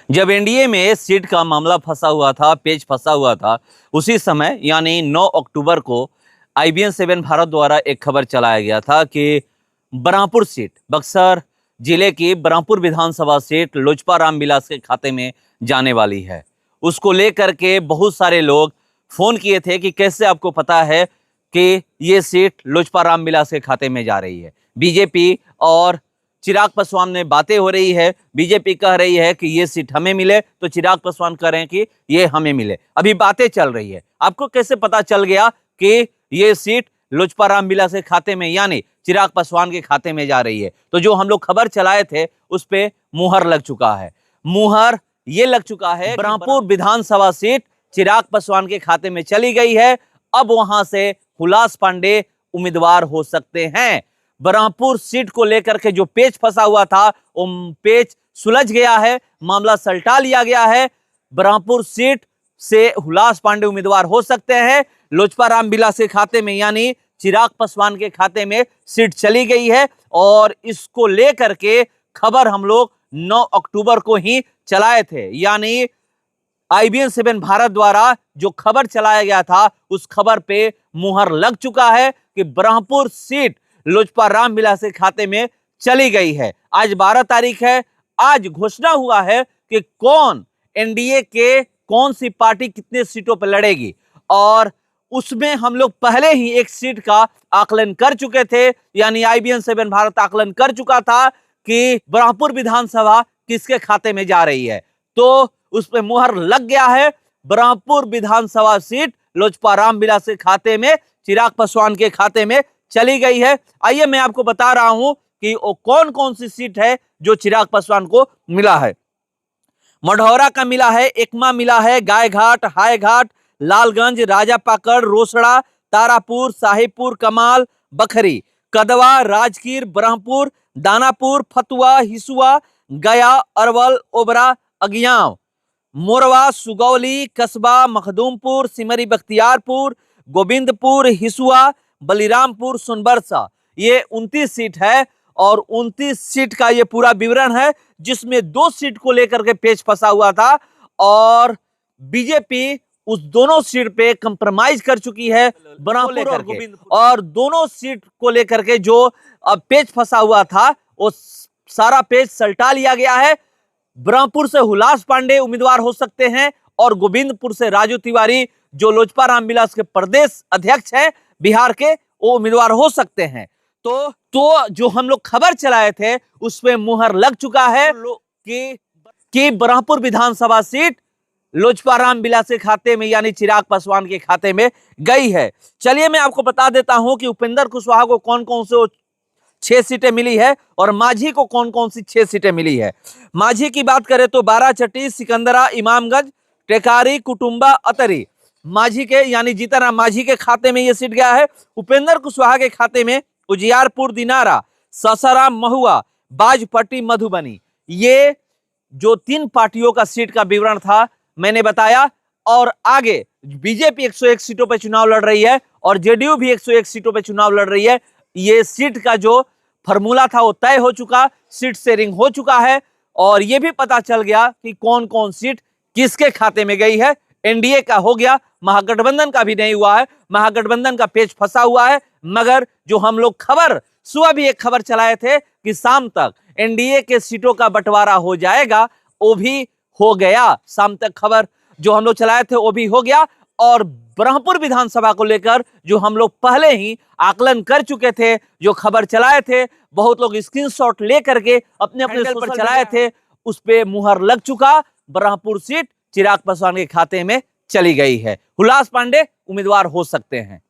जब एनडीए में सीट का मामला फंसा हुआ था, पेच फंसा हुआ था, उसी समय यानी 9 अक्टूबर को IBN7 भारत द्वारा एक खबर चलाया गया था कि बरहामपुर सीट, बक्सर जिले की बरहामपुर विधानसभा सीट लोजपा रामविलास के खाते में जाने वाली है। उसको लेकर के बहुत सारे लोग फोन किए थे कि कैसे आपको पता है कि ये सीट लोजपा रामविलास के खाते में जा रही है। बीजेपी और चिराग पासवान में बातें हो रही है। बीजेपी कह रही है कि ये सीट हमें मिले, तो चिराग पासवान कह रहे हैं कि ये हमें मिले। अभी बातें चल रही है। आपको कैसे पता चल गया कि ये सीट लोजपा रामविलास के खाते में यानी चिराग पासवान के खाते में जा रही है? तो जो हम लोग खबर चलाए थे उस पे मुहर लग चुका है। मुहर ये लग चुका है, बरहामपुर विधानसभा सीट चिराग पासवान के खाते में चली गई है। अब वहां से हुलास पांडे उम्मीदवार हो सकते हैं। बरहामपुर सीट को लेकर के जो पेच फंसा हुआ था वो पेच सुलझ गया है, मामला सलटा लिया गया है। बरहामपुर सीट से हुलास पांडे उम्मीदवार हो सकते हैं। लोजपा रामविलास के खाते में यानी चिराग पासवान के खाते में सीट चली गई है और इसको लेकर के खबर हम लोग 9 अक्टूबर को ही चलाए थे। यानी IBN7 भारत द्वारा जो खबर चलाया गया था उस खबर पे मुहर लग चुका है कि बरहामपुर सीट लोजपा रामविलास के खाते में चली गई है। आज 12 तारीख है। आज घोषणा हुआ है कि कौन एनडीए के कौन सी पार्टी कितने सीटों पर लड़ेगी और उसमें हम लोग पहले ही एक सीट का आकलन कर चुके थे। यानी IBN7 भारत आकलन कर चुका था कि बरहामपुर विधानसभा किसके खाते में जा रही है, तो उस पर मुहर लग गया है। बरहामपुर विधानसभा सीट लोजपा रामविलास के खाते में, चिराग पासवान के खाते में चली गई है। आइए मैं आपको बता रहा हूं कि वो कौन कौन सी सीट है जो चिराग पासवान को मिला है। मढ़ौरा का मिला है, एकमा मिला है, गायघाट, हाईघाट, लालगंज, राजापाकड़, रोसड़ा, तारापुर, साहिबपुर, कमाल, बखरी, कदवा, राजगीर, बरहामपुर, दानापुर, फतुआ, हिसुआ, गया, अरवल, ओबरा, अगियाव, मोरवा, सुगौली, कस्बा, मखदूमपुर, सिमरी बख्तियारपुर, गोविंदपुर, हिसुआ, बलिरामपुर, सोनबरसा। ये 29 सीट है और 29 सीट का ये पूरा विवरण है, जिसमें 2 सीट को लेकर के पेच फंसा हुआ था और बीजेपी उस दोनों सीट पे कंप्रोमाइज कर चुकी है बरहामपुर और गोविंदपुर, और दोनों सीट को लेकर के जो पेच फंसा हुआ था वो सारा पेच सलटा लिया गया है। बरहामपुर से हुलास पांडे उम्मीदवार हो सकते हैं और गोविंदपुर से राजू तिवारी जो लोजपा रामविलास के प्रदेश अध्यक्ष हैं बिहार के, वो उम्मीदवार हो सकते हैं। तो जो हम लोग खबर चलाए थे उसमें मुहर लग चुका है कि बरहामपुर विधानसभा सीट लोजपा रामविलास के खाते में यानी चिराग पासवान के खाते में गई है। चलिए मैं आपको बता देता हूं कि उपेंद्र कुशवाहा को कौन कौन से 6 सीटें मिली है और माझी को कौन कौन सी 6 सीटें मिली है। माझी की बात करें तो बाराचट्टी, सिकंदरा, इमामगंज, टेकारी, कुटुंबा, अतरी माझी के यानी जीतनराम माझी के खाते में यह सीट गया है। उपेंद्र कुशवाहा के खाते में उजियारपुर, दिनारा, सासाराम, महुआ, बाजपट्टी, मधुबनी, ये जो 3 पार्टियों का सीट का विवरण था मैंने बताया। और आगे बीजेपी 101 सीटों पर चुनाव लड़ रही है और जेडीयू भी 101 सीटों पर चुनाव लड़ रही है। ये सीट का जो फॉर्मूला था वो तय हो चुका, सीट शेयरिंग हो चुका है और ये भी पता चल गया कि कौन कौन सीट किसके खाते में गई है। एनडीए का हो गया, महागठबंधन का भी नहीं हुआ है, महागठबंधन का पेच फंसा हुआ है। मगर जो हम लोग खबर सुबह भी एक खबर चलाए थे कि शाम तक एनडीए के सीटों का बंटवारा हो जाएगा, वो भी हो गया। शाम तक खबर जो हम लोग चलाए थे वो भी हो गया और बरहामपुर विधानसभा को लेकर जो हम लोग पहले ही आकलन कर चुके थे, जो खबर चलाए थे, बहुत लोग स्क्रीनशॉट लेकर के अपने अपने पर चलाए थे, उस पे मुहर लग चुका। बरहामपुर सीट चिराग पासवान के खाते में चली गई है। हुलास पांडे उम्मीदवार हो सकते हैं।